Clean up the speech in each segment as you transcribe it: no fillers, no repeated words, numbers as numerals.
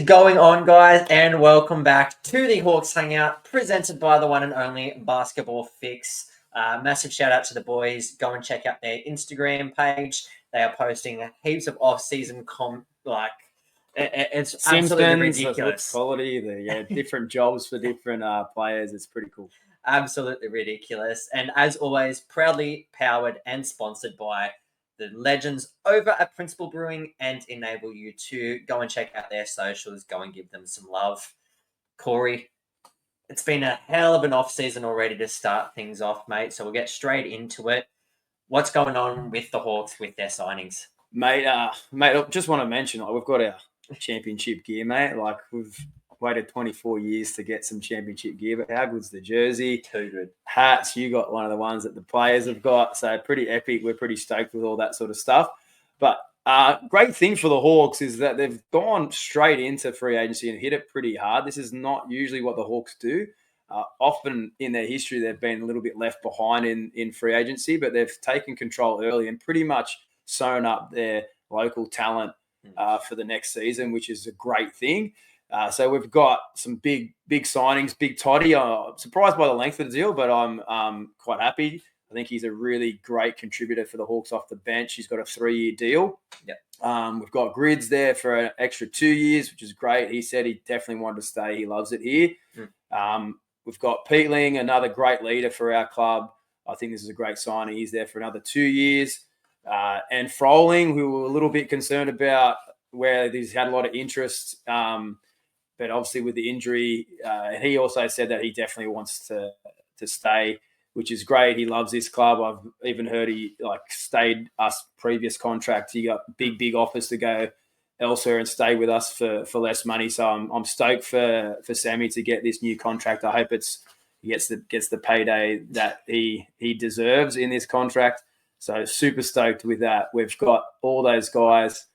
going on, guys? And welcome back to the Hawks Hangout, presented by the one and only Basketball Fix. Massive shout out to the boys. Go and check out their Instagram page. They are posting heaps of off-season it's absolutely ridiculous. Quality, different jobs for different players. It's pretty cool. Absolutely ridiculous. And as always, proudly powered and sponsored by the legends over at Principal Brewing, and enable you to go and check out their socials, go and give them some love. Corey, it's been a hell of an off-season already to start things off, mate, so we'll get straight into it. What's going on with the Hawks with their signings? Mate, I just want to mention, we've got our championship gear, mate. We've waited 24 years to get some championship gear, but how good's the jersey? Too good. Hats, you got one of the ones that the players have got, so pretty epic. We're pretty stoked with all that sort of stuff. But great thing for the Hawks is that they've gone straight into free agency and hit it pretty hard. This is not usually what the Hawks do. Often in their history, they've been a little bit left behind in free agency, but they've taken control early and pretty much sewn up their local talent for the next season, which is a great thing. So we've got some big signings. Big Toddy, I'm surprised by the length of the deal, but I'm quite happy. I think he's a really great contributor for the Hawks off the bench. He's got a 3-year deal. Yep. We've got Grids there for an extra 2 years, which is great. He said he definitely wanted to stay. He loves it here. We've got Peatling, another great leader for our club. I think this is a great signing. He's there for another 2 years. And Froling, who we were a little bit concerned about, where he's had a lot of interest. But obviously with the injury, he also said that he definitely wants to stay, which is great. He loves this club. I've even heard he stayed us previous contract. He got big offers to go elsewhere and stay with us for less money. So I'm stoked for Sammy to get this new contract. I hope he gets the payday that he deserves in this contract. So super stoked with that. We've got all those guys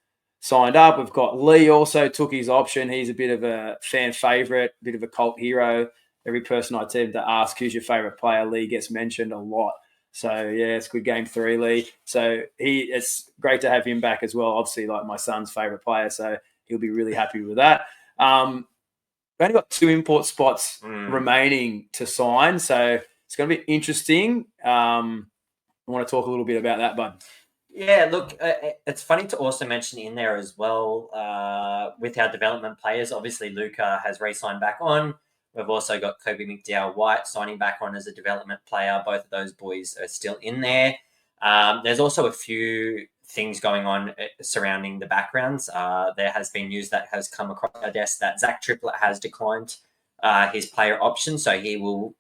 signed up. We've got Lee also took his option. He's a bit of a fan favourite, bit of a cult hero. Every person I tend to ask who's your favourite player, Lee gets mentioned a lot. So, yeah, it's good game 3, Lee. So it's great to have him back as well. Obviously, my son's favourite player, so he'll be really happy with that. We've only got 2 import spots remaining to sign, so it's going to be interesting. I want to talk a little bit about that, bud. Yeah, look, it's funny to also mention in there as well with our development players. Obviously, Luca has re-signed back on. We've also got Kobe McDowell-White signing back on as a development player. Both of those boys are still in there. There's also a few things going on surrounding the backgrounds. There has been news that has come across our desk that Zach Triplett has declined his player option, so he will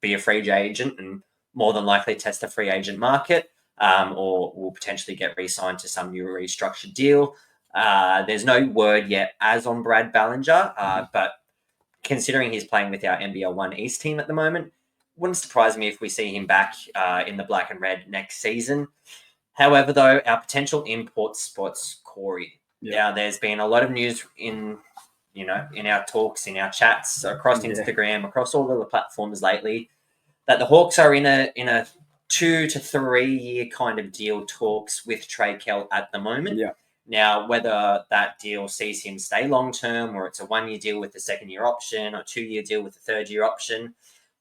be a free agent and more than likely test the free agent market. Or will potentially get re-signed to some new restructured deal. There's no word yet as on Brad Ballinger, but considering he's playing with our NBL1 East team at the moment, wouldn't surprise me if we see him back in the black and red next season. However, though, our potential import spots, Corey. Yeah, there's been a lot of news in our talks, in our chats, across Instagram, across all of the platforms lately, that the Hawks are in a 2 to 3 year kind of deal talks with Trey Kell at the moment. Yeah. Now, whether that deal sees him stay long term, or it's a 1 year deal with a 2nd year option, or 2 year deal with a 3rd year option,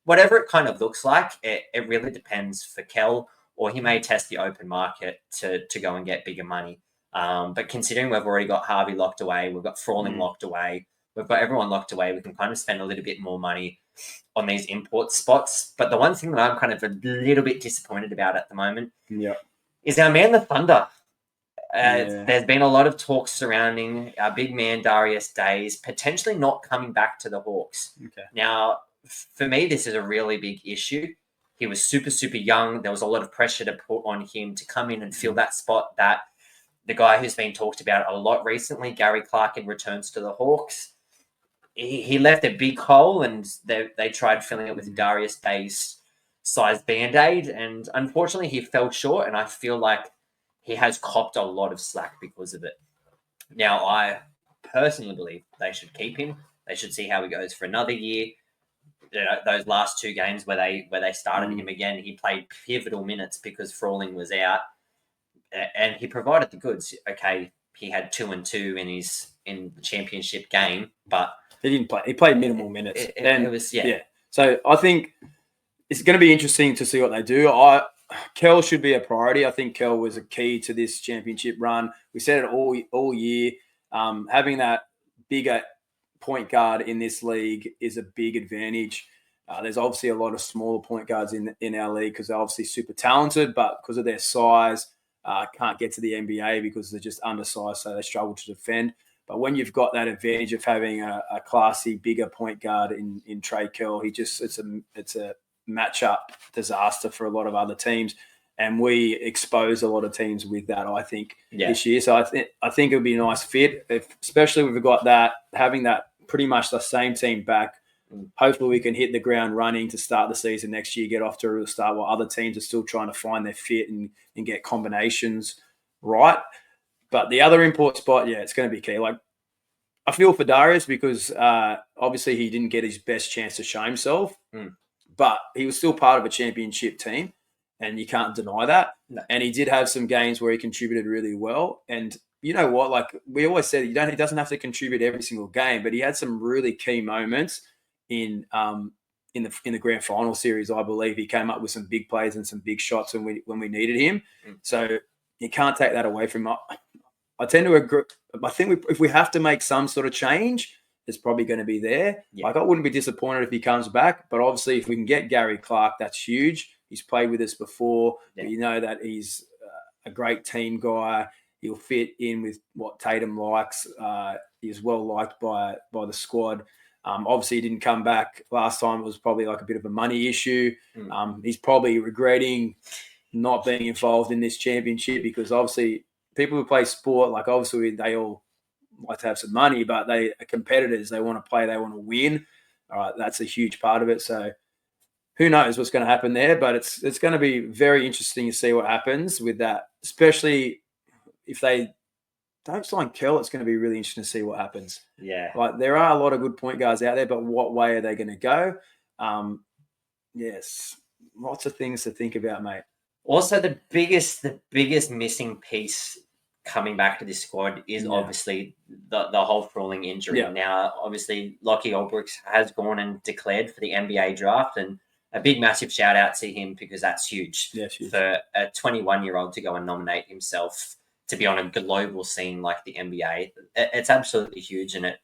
whatever it kind of looks like, it really depends for Kell, or he may test the open market to go and get bigger money. But considering we've already got Harvey locked away, we've got Froling locked away, we've got everyone locked away, we can kind of spend a little bit more money on these import spots. But the one thing that I'm kind of a little bit disappointed about at the moment is our man, the Thunder. There's been a lot of talk surrounding our big man, Darius Days, potentially not coming back to the Hawks. Okay. Now, for me, this is a really big issue. He was super, super young. There was a lot of pressure to put on him to come in and fill that spot that the guy who's been talked about a lot recently, Gary Clarkin, returns to the Hawks. He left a big hole, and they tried filling it with Darius Days sized Band-Aid, and unfortunately he fell short, and I feel like he has copped a lot of slack because of it. Now, I personally believe they should keep him. They should see how he goes for another year. Those last 2 games where they started him again, he played pivotal minutes because Froling was out, and he provided the goods. Okay, he had 2 and 2 in his in the championship game, but he didn't play. He played minimal minutes. It was. So I think it's going to be interesting to see what they do. Kell should be a priority. I think Kell was a key to this championship run. We said it all year. Having that bigger point guard in this league is a big advantage. There's obviously a lot of smaller point guards in our league because they're obviously super talented, but because of their size, can't get to the NBA because they're just undersized, so they struggle to defend. But when you've got that advantage of having a classy, bigger point guard in Trey Kell, it's a matchup disaster for a lot of other teams. And we expose a lot of teams with that, I think, this year. So I think it would be a nice fit, especially if we've got that, having that pretty much the same team back. Hopefully we can hit the ground running to start the season next year, get off to a real start while other teams are still trying to find their fit and get combinations right. But the other import spot, it's going to be key. Like, I feel for Darius because obviously he didn't get his best chance to show himself, but he was still part of a championship team, and you can't deny that. No. And he did have some games where he contributed really well. And you know what? Like we always said, he doesn't have to contribute every single game, but he had some really key moments in the grand final series. I believe he came up with some big plays and some big shots when we needed him. So you can't take that away from him. I tend to agree. I think if we have to make some sort of change, it's probably going to be there. Yeah. Like I wouldn't be disappointed if he comes back, but obviously if we can get Gary Clark, that's huge. He's played with us before. Yeah. You know that he's a great team guy. He'll fit in with what Tatum likes. He's well liked by the squad. Obviously, he didn't come back last time. It was probably like a bit of a money issue. He's probably regretting not being involved in this championship because obviously people who play sport, like obviously they all like to have some money, but they are competitors. They want to play. They want to win. All right, that's a huge part of it. So who knows what's going to happen there? But it's going to be very interesting to see what happens with that, especially if they don't sign Kell. It's going to be really interesting to see what happens. Yeah. Like there are a lot of good point guards out there, but what way are they going to go? Yes, lots of things to think about, mate. Also, the biggest missing piece coming back to this squad is obviously the whole Froling injury. Yeah. Now, obviously, Lachie Olbrich has gone and declared for the NBA draft, and a big, massive shout out to him because that's huge. Yeah, huge. For a 21-year-old to go and nominate himself to be on a global scene like the NBA. It's absolutely huge, and it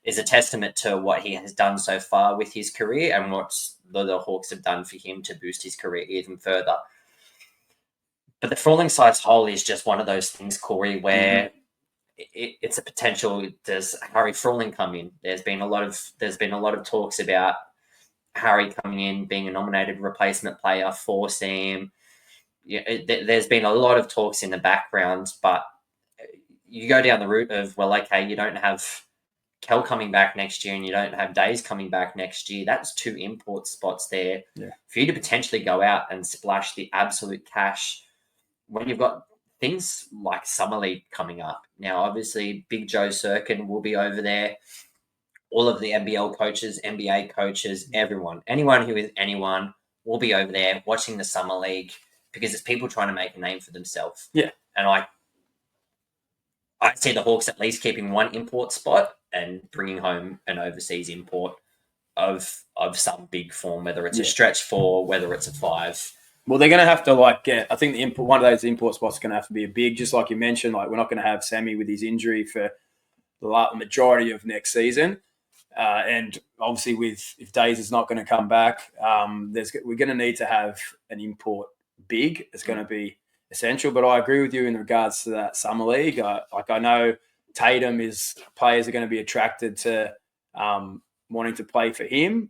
is a testament to what he has done so far with his career and what the Hawks have done for him to boost his career even further. But the Froling side's whole is just one of those things, Corey, where it's a potential. Does Harry Froling come in? There's been a lot of talks about Harry coming in, being a nominated replacement player for Sam. There's been a lot of talks in the background, but you go down the route of, well, okay, you don't have Kell coming back next year and you don't have Days coming back next year. That's 2 import spots there for you to potentially go out and splash the absolute cash when you've got things like Summer League coming up. Now, obviously, Big Joe Sirkin will be over there. All of the NBL coaches, NBA coaches, anyone who is anyone will be over there watching the Summer League because it's people trying to make a name for themselves. Yeah. And I see the Hawks at least keeping 1 import spot and bringing home an overseas import of some big form, whether it's a stretch 4, whether it's a 5. Well, they're going to have to I think one of those import spots is going to have to be a big, just like you mentioned, like we're not going to have Sammy with his injury for the majority of next season. And obviously if Days is not going to come back, we're going to need to have an import big. It's going to be essential, but I agree with you in regards to that Summer League. I know Tatum players are going to be attracted to wanting to play for him.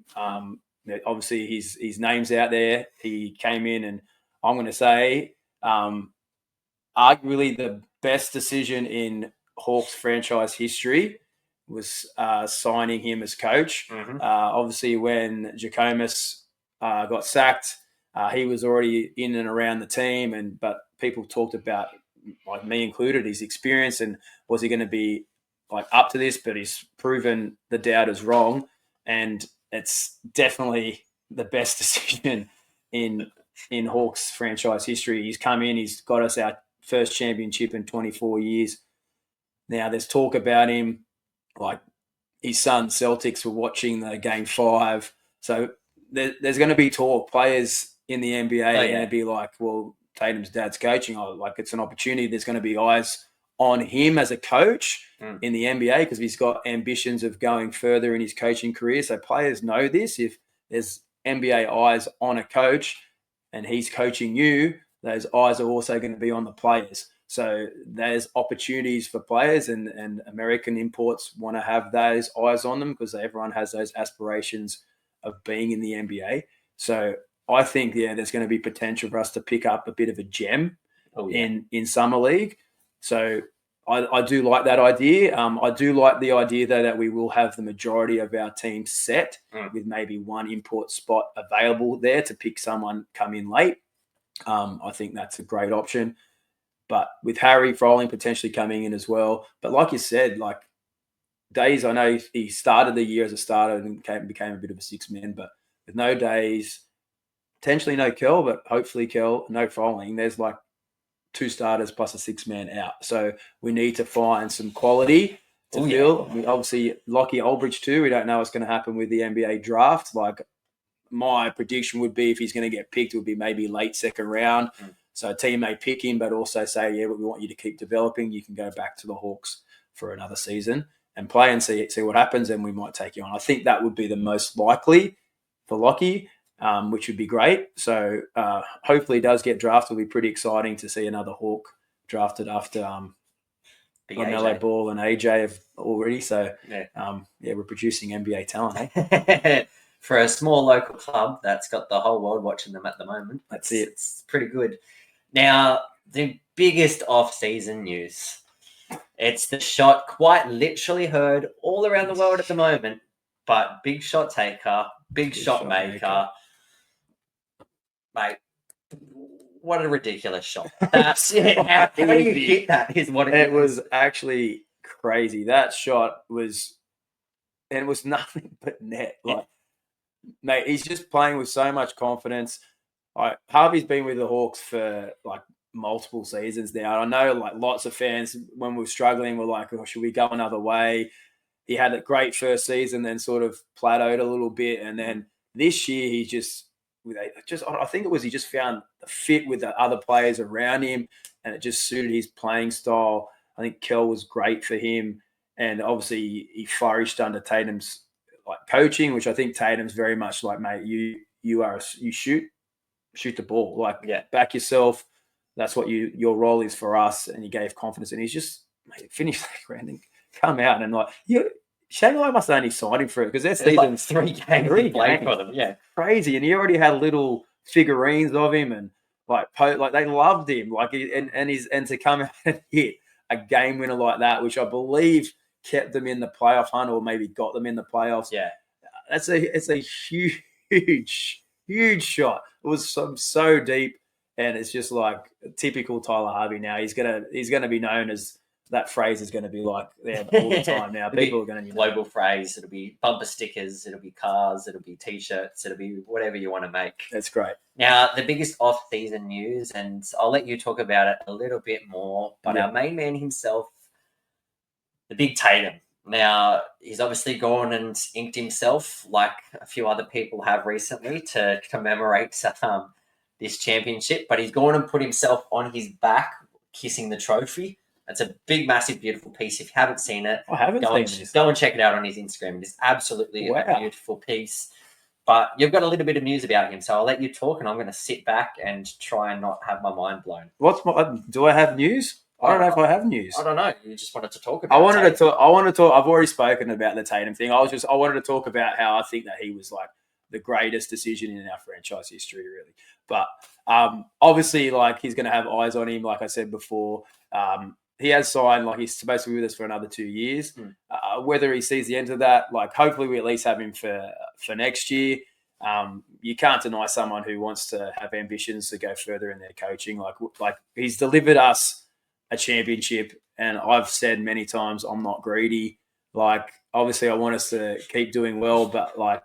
Obviously, his name's out there. He came in, and I'm going to say, arguably the best decision in Hawks franchise history was signing him as coach. Obviously, when Jackomas got sacked, he was already in and around the team, but people talked about, like me included, his experience and was he going to be like up to this? But he's proven the doubters wrong, and it's definitely the best decision in Hawks franchise history. He's come in, he's got us our first championship in 24 years. Now there's talk about him like his son Celtics were watching the game 5. So there's going to be talk. Players in the NBA are going to be like, well, Tatum's dad's coaching. Like it's an opportunity. There's going to be eyes on him as a coach in the NBA because he's got ambitions of going further in his coaching career. So players know this. If there's NBA eyes on a coach and he's coaching you, those eyes are also going to be on the players. So there's opportunities for players, and American imports want to have those eyes on them because everyone has those aspirations of being in the NBA. So I think, there's going to be potential for us to pick up a bit of a gem in Summer League. So I do like that idea. I do like the idea, though, that we will have the majority of our team set with maybe one import spot available there to pick someone come in late. I think that's a great option. But with Harry Froling potentially coming in as well. But like you said, like Days, I know he started the year as a starter and became a bit of a six-man, but with no Days, potentially no Kell, but hopefully Kell, no Froling, there's like 2 starters plus a 6-man out. So we need to find some quality to fill. I mean, obviously, Lachie Olbrich too. We don't know what's going to happen with the NBA draft. Like my prediction would be if he's going to get picked, it would be maybe late second round. So a team may pick him, but also say, but we want you to keep developing. You can go back to the Hawks for another season and play and see what happens, and we might take you on. I think that would be the most likely for Lachie, which would be great. So hopefully he does get drafted. It'll be pretty exciting to see another Hawk drafted after LaMelo Ball and AJ have already. So, we're producing NBA talent. Eh? For a small local club that's got the whole world watching them at the moment. That's it. It's pretty good. Now, the biggest off-season news. It's the shot quite literally heard all around the world at the moment, but big shot taker, big shot maker. Mate, what a ridiculous shot. That's how do you hit that is what it was actually crazy. That shot was nothing but net. Like, mate, he's just playing with so much confidence. Harvey's been with the Hawks for like multiple seasons now. I know like lots of fans when we were struggling were like, oh, should we go another way? He had a great first season, then sort of plateaued a little bit. And then this year he I think he just found the fit with the other players around him and it just suited his playing style. I think Kell was great for him. And obviously he flourished under Tatum's like coaching, which I think Tatum's very much like, mate, you shoot the ball, like back yourself. That's what your role is for us. And he gave confidence, and he's just finished that round and come out and like Shanghai must have only signed him for it because their season's like 3 games for them. Yeah, crazy. And he already had little figurines of him and like they loved him. Like and to come out and hit a game winner like that, which I believe kept them in the playoff hunt or maybe got them in the playoffs. Yeah, it's a huge shot. It was so deep, and it's just like typical Tyler Harvey. Now he's gonna be known as that phrase is going to be like there all the time now. People are going to global phrase. It'll be bumper stickers. It'll be cars. It'll be T-shirts. It'll be whatever you want to make. That's great. Now, the biggest off-season news, and I'll let you talk about it a little bit more, but our main man himself, the big Tatum. Now, he's obviously gone and inked himself like a few other people have recently to commemorate this championship, but he's gone and put himself on his back kissing the trophy. It's a big, massive, beautiful piece. If you haven't seen it, I haven't seen this. Go and check it out on his Instagram. It's absolutely a beautiful piece. But you've got a little bit of news about him, so I'll let you talk, and I'm going to sit back and try and not have my mind blown. Do I have news? I don't know if I have news. I don't know. You just wanted to talk about. I wanted to talk. I've already spoken about the Tatum thing. I wanted to talk about how I think that he was like the greatest decision in our franchise history, really. But obviously, like he's going to have eyes on him. Like I said before. He has signed, like he's supposed to be with us for another 2 years. Whether he sees the end of that, like hopefully we at least have him for next year. You can't deny someone who wants to have ambitions to go further in their coaching. Like he's delivered us a championship, and I've said many times I'm not greedy. Like obviously I want us to keep doing well, but like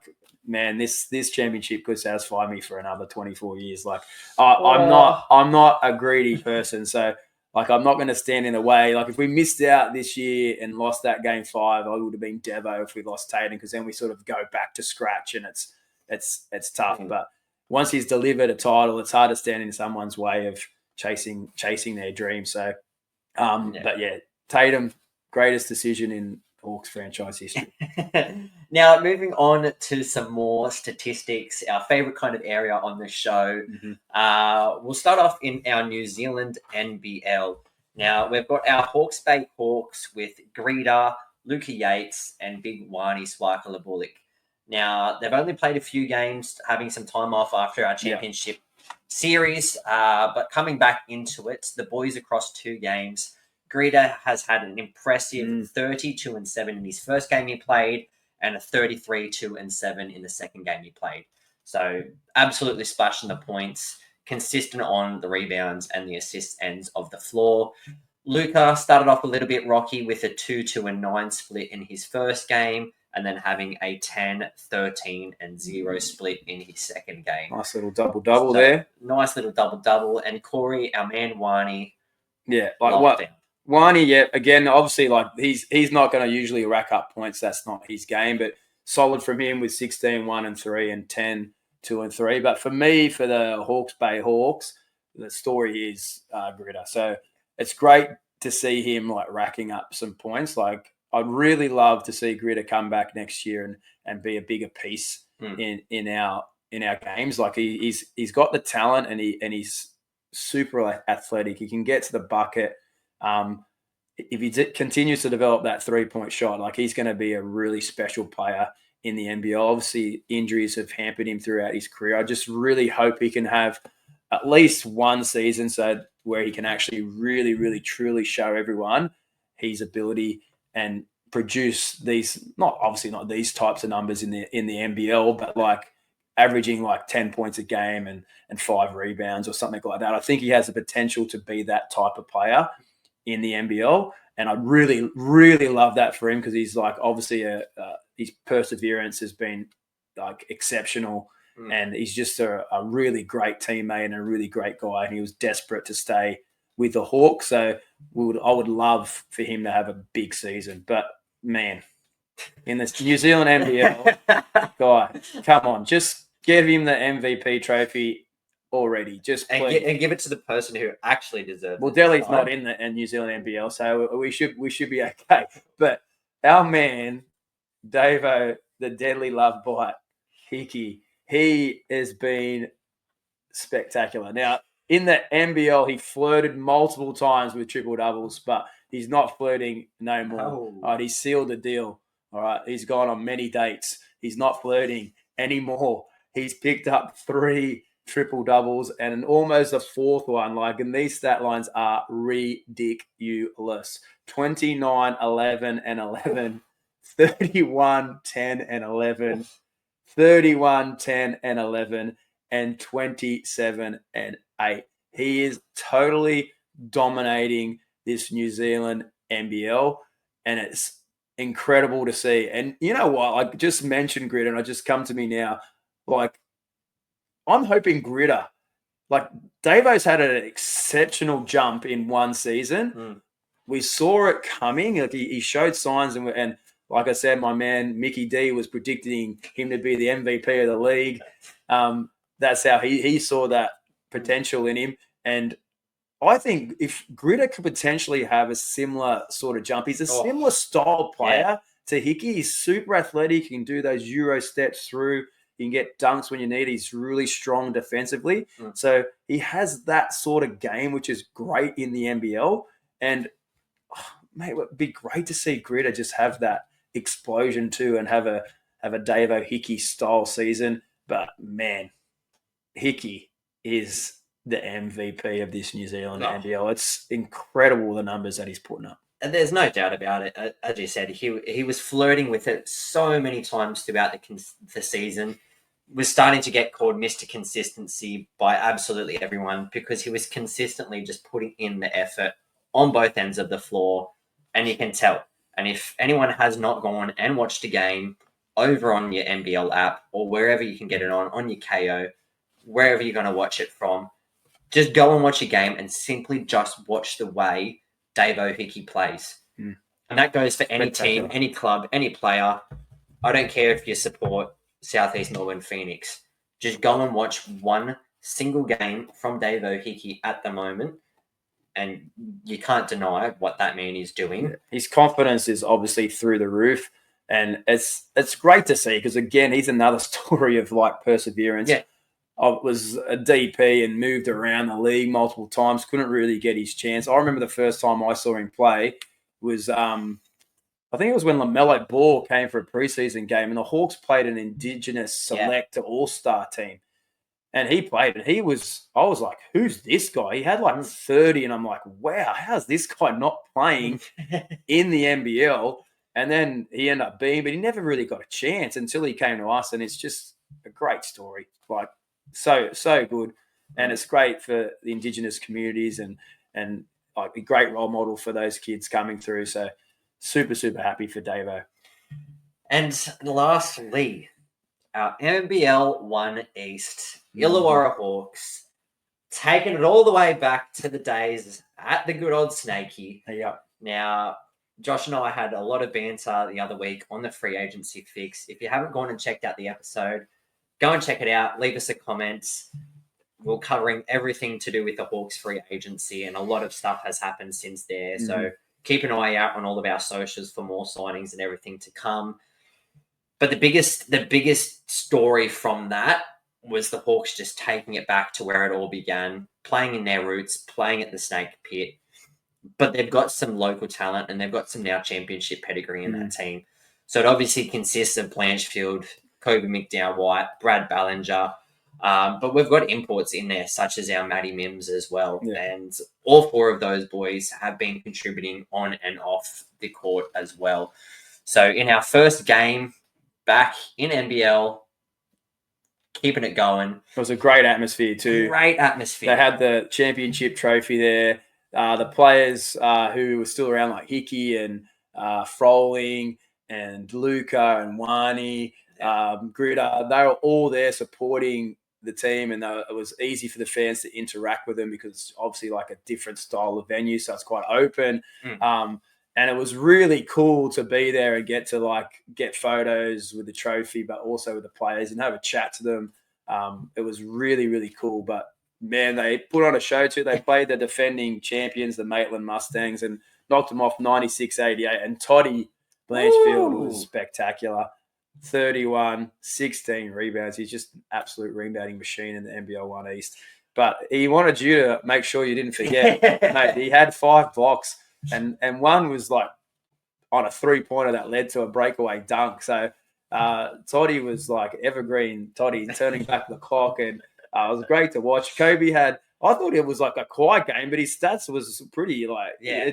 man, this championship could satisfy me for another 24 years. Like I'm not a greedy person, so. Like, I'm not going to stand in the way. Like, if we missed out this year and lost that game 5, I would have been Devo if we lost Tatum, because then we sort of go back to scratch and it's tough. But once he's delivered a title, it's hard to stand in someone's way of chasing their dream. So, but yeah, Tatum, greatest decision in Hawks franchise history. Now, moving on to some more statistics, our favourite kind of area on the show. We'll start off in our New Zealand NBL. Now, we've got our Hawke's Bay Hawks with Grida, Lachie Yates, and Big Wani Swarkala-Bullock. Now, they've only played a few games, having some time off after our championship series, but coming back into it, the boys across 2 games. Grida has had an impressive 32-7 in his first game he played, and a 33-7 in the second game he played. So absolutely splashing the points, consistent on the rebounds and the assist ends of the floor. Luca started off a little bit rocky with a 2-9 split in his first game, and then having a 10-13-0 split in his second game. Nice little double-double there. Nice little double-double. And Corey, our man Wani. Yeah, like what? Wani, again, obviously, like he's not going to usually rack up points. That's not his game, but solid from him with 16-1-3 and 10-2-3. But for me, for the Hawke's Bay Hawks, the story is Grida. So it's great to see him like racking up some points. Like, I'd really love to see Grida come back next year and be a bigger piece in our games. Like, he's got the talent and he's super athletic. He can get to the bucket. If he continues to develop that 3-point shot, like, he's going to be a really special player in the NBL. Obviously, injuries have hampered him throughout his career. I just really hope he can have at least one season where he can actually really, really, truly show everyone his ability and produce these, obviously not these types of numbers in the NBL, but like averaging like 10 points a game and 5 rebounds or something like that. I think he has the potential to be that type of player in the NBL, and I'd really, really love that for him, because he's like, obviously his perseverance has been like exceptional, and he's just a really great teammate and a really great guy, and he was desperate to stay with the Hawks. So I would love for him to have a big season. But man, in this New Zealand NBL, guy, come on, just give him the MVP trophy already, just please. And give it to the person who actually deserves it. Well, Delhi's not in the New Zealand NBL, so we should be okay. But our man, Davo, the deadly love bite, Hickey, he has been spectacular. Now, in the NBL, he flirted multiple times with triple doubles, but he's not flirting no more. All right, he's sealed the deal. All right, he's gone on many dates. He's not flirting anymore. He's picked up 3 triple doubles and almost a 4th one. Like, and these stat lines are ridiculous. 29, 11, and 11, 31, 10, and 11, 31, 10, and 11, and 27 and 8. He is totally dominating this New Zealand NBL, and it's incredible to see. And you know what? I just mentioned Grida, and I just come to me now. Like, I'm hoping Grida, like, Davo's had an exceptional jump in one season. We saw it coming. Like, he showed signs, and like I said, my man Mickey D was predicting him to be the MVP of the league. That's how he saw that potential in him. And I think if Grida could potentially have a similar sort of jump, he's a similar style player to Hickey. He's super athletic. He can do those Euro steps through. He can get dunks when you need. He's really strong defensively. So he has that sort of game, which is great in the NBL. And, mate, it would be great to see Grida just have that explosion too and have a Davo Hickey style season. But, man, Hickey is the MVP of this New Zealand NBL. It's incredible, the numbers that he's putting up. And there's no doubt about it. As you said, he was flirting with it so many times throughout the season. Was starting to get called Mr. Consistency by absolutely everyone, because he was consistently just putting in the effort on both ends of the floor, and you can tell. And if anyone has not gone and watched a game over on your NBL app or wherever you can get it on your KO, wherever you're going to watch it from, just go and watch a game and simply just watch the way Davo Hickey plays. Mm. And that goes for any team, any club, any player. I don't care if you support Southeast Melbourne Phoenix. Just go and watch one single game from Davo Hickey at the moment, and you can't deny what that man is doing. Yeah. His confidence is obviously through the roof, and it's great to see because, again, he's another story of like perseverance. Yeah. I was a DP and moved around the league multiple times, couldn't really get his chance. I remember the first time I saw him play was I think it was when LaMelo Ball came for a preseason game and the Hawks played an Indigenous select all-star team. And he played, and I was like, who's this guy? He had like 30, and I'm like, wow, how's this guy not playing in the NBL? And then he ended up being, but he never really got a chance until he came to us, and it's just a great story. Like, so good. And it's great for the Indigenous communities and like a great role model for those kids coming through. So super, super happy for Davo. And lastly, our NBL1 East, Illawarra Hawks, taking it all the way back to the days at the good old Snakey. Yeah. Now, Josh and I had a lot of banter the other week on the free agency fix. If you haven't gone and checked out the episode, go and check it out. Leave us a comment. We're covering everything to do with the Hawks free agency, and a lot of stuff has happened since there. So keep an eye out on all of our socials for more signings and everything to come. But the biggest story from that was the Hawks just taking it back to where it all began, playing in their roots, playing at the Snake Pit. But they've got some local talent, and they've got some now championship pedigree in that team. So it obviously consists of Blanchfield, Kobe McDowell-White, Brad Ballinger. But we've got imports in there, such as our Matty Mims as well. Yeah. And all four of those boys have been contributing on and off the court as well. So in our first game back in NBL, keeping it going. It was a great atmosphere too. Great atmosphere. They had the championship trophy there. The players who were still around, like Hickey and Froling and Luca and Wani, Grida, they were all there supporting the team, and it was easy for the fans to interact with them because it's obviously like a different style of venue, so it's quite open. And it was really cool to be there and get photos with the trophy, but also with the players and have a chat to them. It was really, really cool. But man, they put on a show too. They played the defending champions, the Maitland Mustangs, and knocked them off 96-88. And Toddy Blanchfield was spectacular. 31, 16 rebounds. He's just an absolute rebounding machine in the NBL1 East. But he wanted you to make sure you didn't forget, mate. He had 5 blocks. And one was like on a 3-pointer that led to a breakaway dunk. So Toddy was like evergreen Toddy, turning back the clock, and it was great to watch. Kobe I thought it was like a quiet game, but his stats was pretty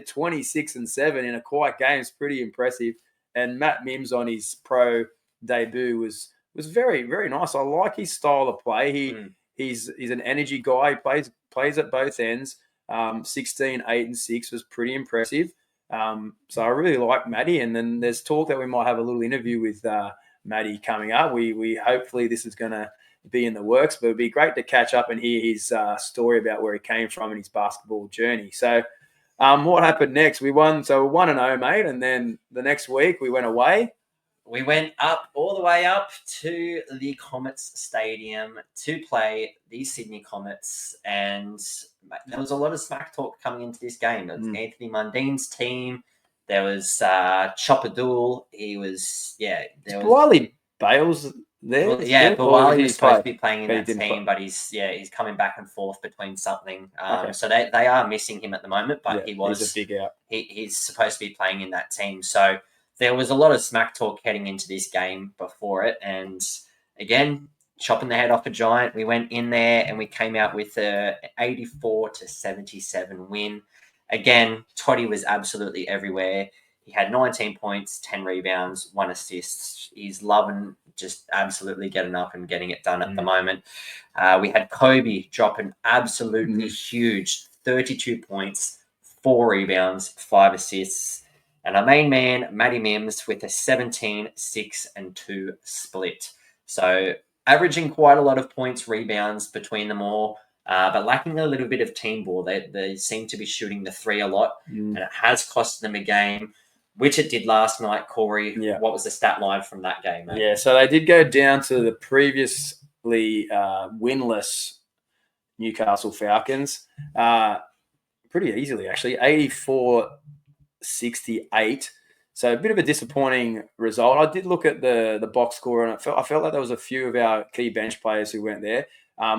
26 and 7 in a quiet game is pretty impressive. And Matt Mims on his pro debut was very, very nice. I like his style of play. He's an energy guy. He plays at both ends. 16, 8, and 6 was pretty impressive. So I really like Matty. And then there's talk that we might have a little interview with Matty coming up. We hopefully this is going to be in the works, but it'd be great to catch up and hear his story about where he came from and his basketball journey. So what happened next? We won. So we 1-0, mate. And then the next week we went away. We went all the way up to the Comets Stadium to play the Sydney Comets, and there was a lot of smack talk coming into this game. There was Anthony Mundine's team. There was Chopper Dool. He was, there was Wiley Bales there. Well, but Wiley was supposed to be playing in that team, but he's coming back and forth between something. So they are missing him at the moment, but he's a big out. He's supposed to be playing in that team. So there was a lot of smack talk heading into this game before it. And again, chopping the head off a giant, we went in there and we came out with a 84-77 win. Again, Toddy was absolutely everywhere. He had 19 points, 10 rebounds, 1 assist. He's loving just absolutely getting up and getting it done at the moment. We had Kobe dropping absolutely huge, 32 points, 4 rebounds, 5 assists. And our main man, Matty Mims, with a 17, 6, and 2 split. So averaging quite a lot of points, rebounds between them all. but lacking a little bit of team ball. They seem to be shooting the three a lot, and it has cost them a game, which it did last night. Corey, what was the stat line from that game, mate? Yeah, so they did go down to the previously winless Newcastle Falcons pretty easily, actually, 84-68. So a bit of a disappointing result. I did look at the box score, and I felt like there was a few of our key bench players who went there.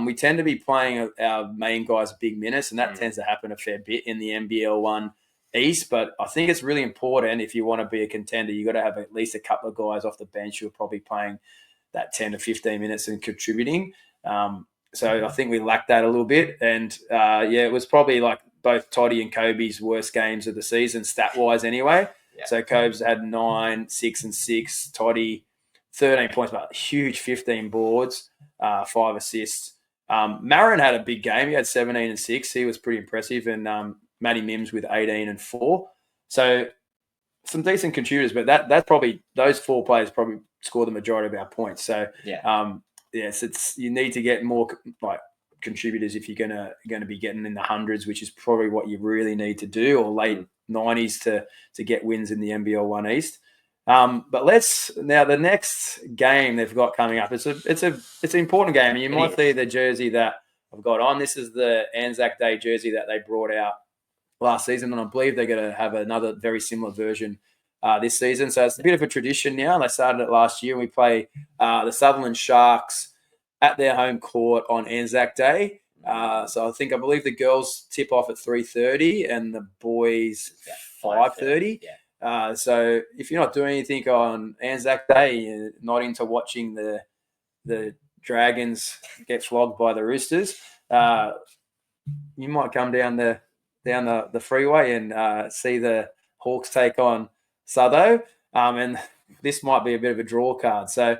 We tend to be playing our main guys big minutes, and that tends to happen a fair bit in the NBL1 East. But I think it's really important if you want to be a contender, you got to have at least a couple of guys off the bench who are probably playing that 10 to 15 minutes and contributing. So I think we lacked that a little bit. And, it was probably like both Toddy and Kobe's worst games of the season, stat-wise anyway. Yeah. So Kobe's had 9, 6, and 6. Toddy, 13 points, but huge 15 boards, 5 assists. Marin had a big game. He had 17 and 6. He was pretty impressive. And Matty Mims with 18 and 4. So some decent contributors, but that's probably those 4 players probably score the majority of our points. So yes, you need to get more like contributors if you're gonna be getting in the hundreds, which is probably what you really need to do, or late 90s to get wins in the NBL1 East. But the next game they've got coming up. It's an important game. You might see the jersey that I've got on. This is the Anzac Day jersey that they brought out last season, and I believe they're going to have another very similar version this season. So it's a bit of a tradition now. They started it last year, and we play the Sutherland Sharks at their home court on Anzac Day. So I believe the girls tip off at 3:30 and the boys 5:30. Yeah. So if you're not doing anything on Anzac Day, you're not into watching the Dragons get flogged by the Roosters, you might come down the freeway and see the Hawks take on Sutho, and this might be a bit of a draw card. So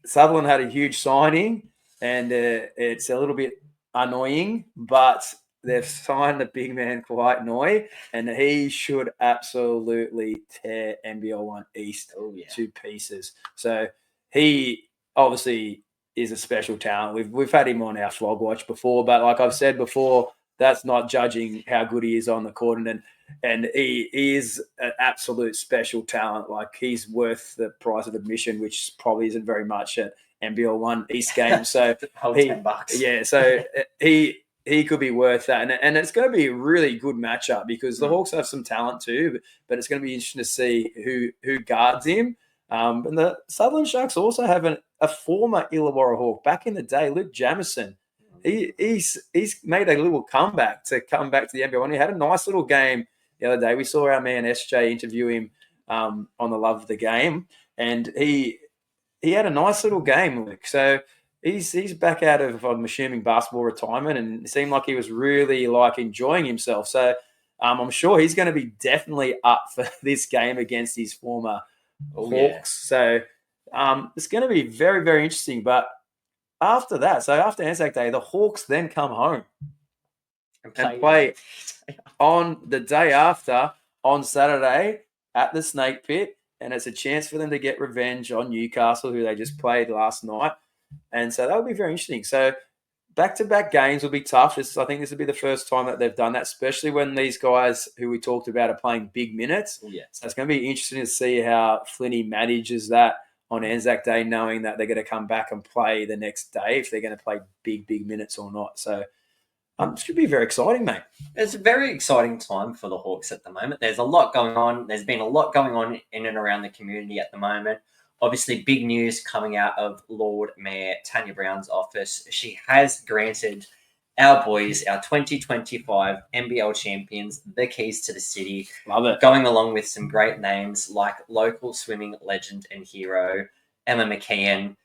Sutherland had a huge signing, and it's a little bit annoying, but they've signed the big man Kawhi Noi, and he should absolutely tear NBL1 East to pieces. So he obviously is a special talent. We've had him on our flog watch before, but like I've said before, that's not judging how good he is on the court, and he is an absolute special talent. Like, he's worth the price of admission, which probably isn't very much at NBL1 East games. So $10. Yeah, so he could be worth that, and it's going to be a really good matchup because the Hawks have some talent too, but it's going to be interesting to see who guards him. And the Sutherland Sharks also have a former Illawarra Hawk back in the day, Luke Jamison. He's made a little comeback to come back to the NBL1. He had a nice little game the other day. We saw our man SJ interview him on the Love of the Game, and he had a nice little game, Luke. So he's back out of, I'm assuming, basketball retirement, and it seemed like he was really enjoying himself. So I'm sure he's going to be definitely up for this game against his former Hawks. Yeah. So it's going to be very, very interesting. But after that, so after Anzac Day, the Hawks then come home and play on the day after, on Saturday, at the Snake Pit. And it's a chance for them to get revenge on Newcastle, who they just played last night. And so that would be very interesting. So back-to-back games will be tough. I think this will be the first time that they've done that, especially when these guys who we talked about are playing big minutes. Yeah. So it's going to be interesting to see how Flinny manages that on Anzac Day, knowing that they're going to come back and play the next day, if they're going to play big minutes or not. So it should be very exciting, mate. It's a very exciting time for the Hawks at the moment. There's a lot going on. There's been a lot going on in and around the community at the moment. Obviously, big news coming out of Lord Mayor Tanya Brown's office. She has granted our boys, our 2025 NBL champions, the keys to the city. Love it. Going along with some great names like local swimming legend and hero, Emma McKeon.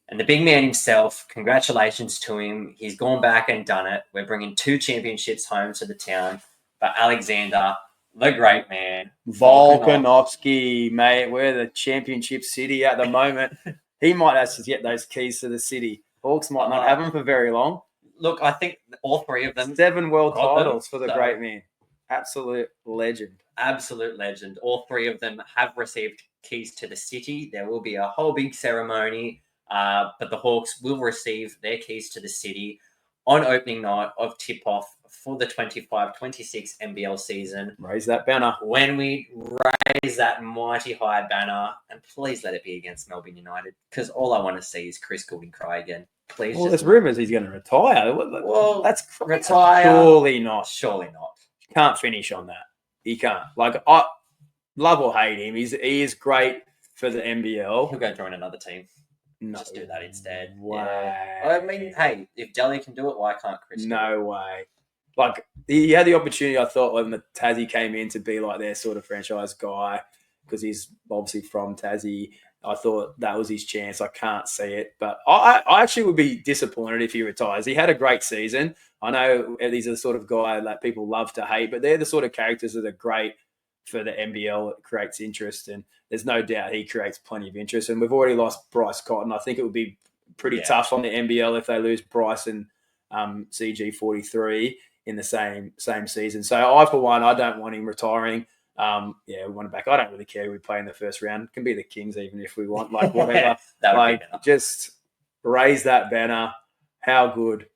And the big man himself, congratulations to him. He's gone back and done it. We're bringing 2 championships home to the town. But Alexander, the great man, Volkanovski, mate, we're the championship city at the moment. He might actually get those keys to the city. Hawks might not have them for very long. Look, I think all 3 of them. 7 world titles for the great man. Absolute legend. Absolute legend. All 3 of them have received keys to the city. There will be a whole big ceremony, but the Hawks will receive their keys to the city on opening night of tip-off for the 25-26 NBL season. Raise that banner. When we raise that mighty high banner, and please let it be against Melbourne United, because all I want to see is Chris Goulding cry again. Please. Well, there's rumours he's going to retire. Well, that's retire. Surely not. Surely not. Can't finish on that. He can't. Like, I love or hate him. He is great for the NBL. He'll go join another team. No. Just do that instead. Way. Yeah. I mean, hey, if Jelly can do it, why can't Chris? No way. Like, he had the opportunity, I thought, when the Tassie came in to be like their sort of franchise guy, because he's obviously from Tassie. I thought that was his chance. I can't see it. But I actually would be disappointed if he retires. He had a great season. I know he's the sort of guy that people love to hate, but they're the sort of characters that are great for the NBL. It creates interest, and there's no doubt he creates plenty of interest. And we've already lost Bryce Cotton. I think it would be pretty tough on the NBL if they lose Bryce and CG43 in the same season. So I, for one, I don't want him retiring. We want him back. I don't really care who we play in the first round. It can be the Kings even if we want, like whatever. Just raise that banner. How good.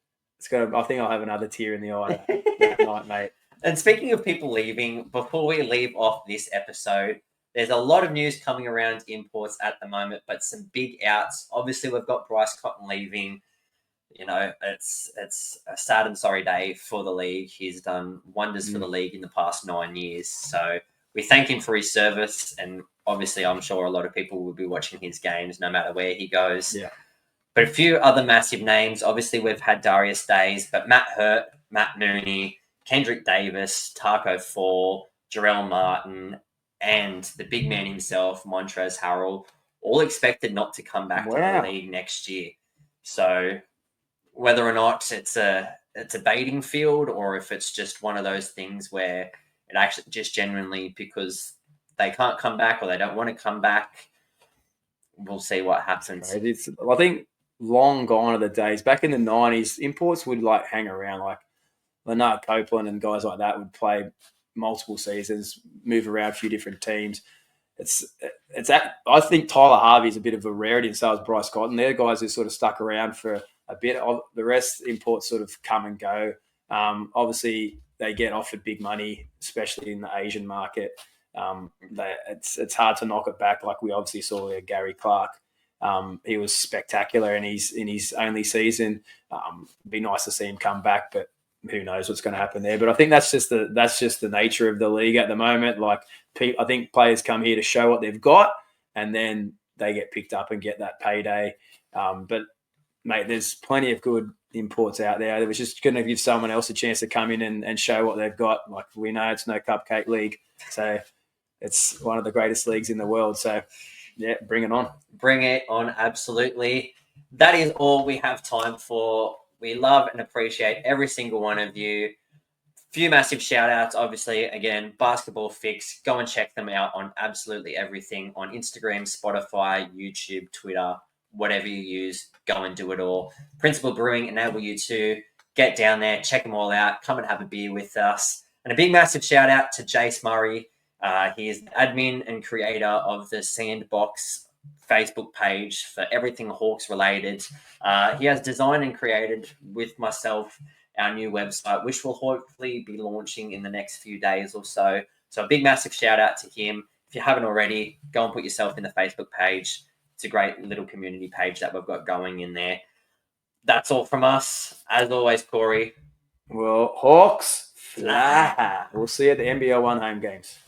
I think I'll have another tear in the eye that night, mate. And speaking of people leaving, before we leave off this episode, there's a lot of news coming around imports at the moment, but some big outs. Obviously, we've got Bryce Cotton leaving. You know, it's a sad and sorry day for the league. He's done wonders for the league in the past 9 years. So we thank him for his service. And obviously, I'm sure a lot of people will be watching his games no matter where he goes. Yeah. But a few other massive names. Obviously, we've had Darius Days, but Matt Hurt, Matt Mooney, Kendrick Davis, Taco Fall, Jarrell Martin, and the big man himself, Montrezl Harrell, all expected not to come back to the league next year. So whether or not it's a baiting field or if it's just one of those things where it actually just genuinely because they can't come back or they don't want to come back, we'll see what happens. I think long gone are the days. Back in the 90s, imports would like hang around, like Leonard Copeland and guys like that would play multiple seasons, move around a few different teams. I think Tyler Harvey's a bit of a rarity, and so is Bryce Cotton. They're guys who sort of stuck around for a bit. The rest imports sort of come and go. Obviously, they get offered big money, especially in the Asian market. It's hard to knock it back, like we obviously saw there. Gary Clark, he was spectacular in his only season. It'd be nice to see him come back, but who knows what's going to happen there. But I think that's just the nature of the league at the moment. Like, I think players come here to show what they've got, and then they get picked up and get that payday. But mate, there's plenty of good imports out there. It was just going to give someone else a chance to come in and show what they've got. Like, we know it's no cupcake league, so it's one of the greatest leagues in the world. So yeah, bring it on. Bring it on, absolutely. That is all we have time for. We love and appreciate every single one of you. Few massive shout outs, obviously. Again, Basketball Fix. Go and check them out on absolutely everything on Instagram, Spotify, YouTube, Twitter, whatever you use. Go and do it all. Principal Brewing enable you to get down there, check them all out, come and have a beer with us. And a big massive shout out to Jace Murray. He is the admin and creator of the Sandbox Facebook page for everything Hawks related. He has designed and created with myself our new website, which will hopefully be launching in the next few days or so. So a big, massive shout out to him. If you haven't already, go and put yourself in the Facebook page. It's a great little community page that we've got going in there. That's all from us. As always, Corey. Well, Hawks fly. We'll see you at the NBL1 home games.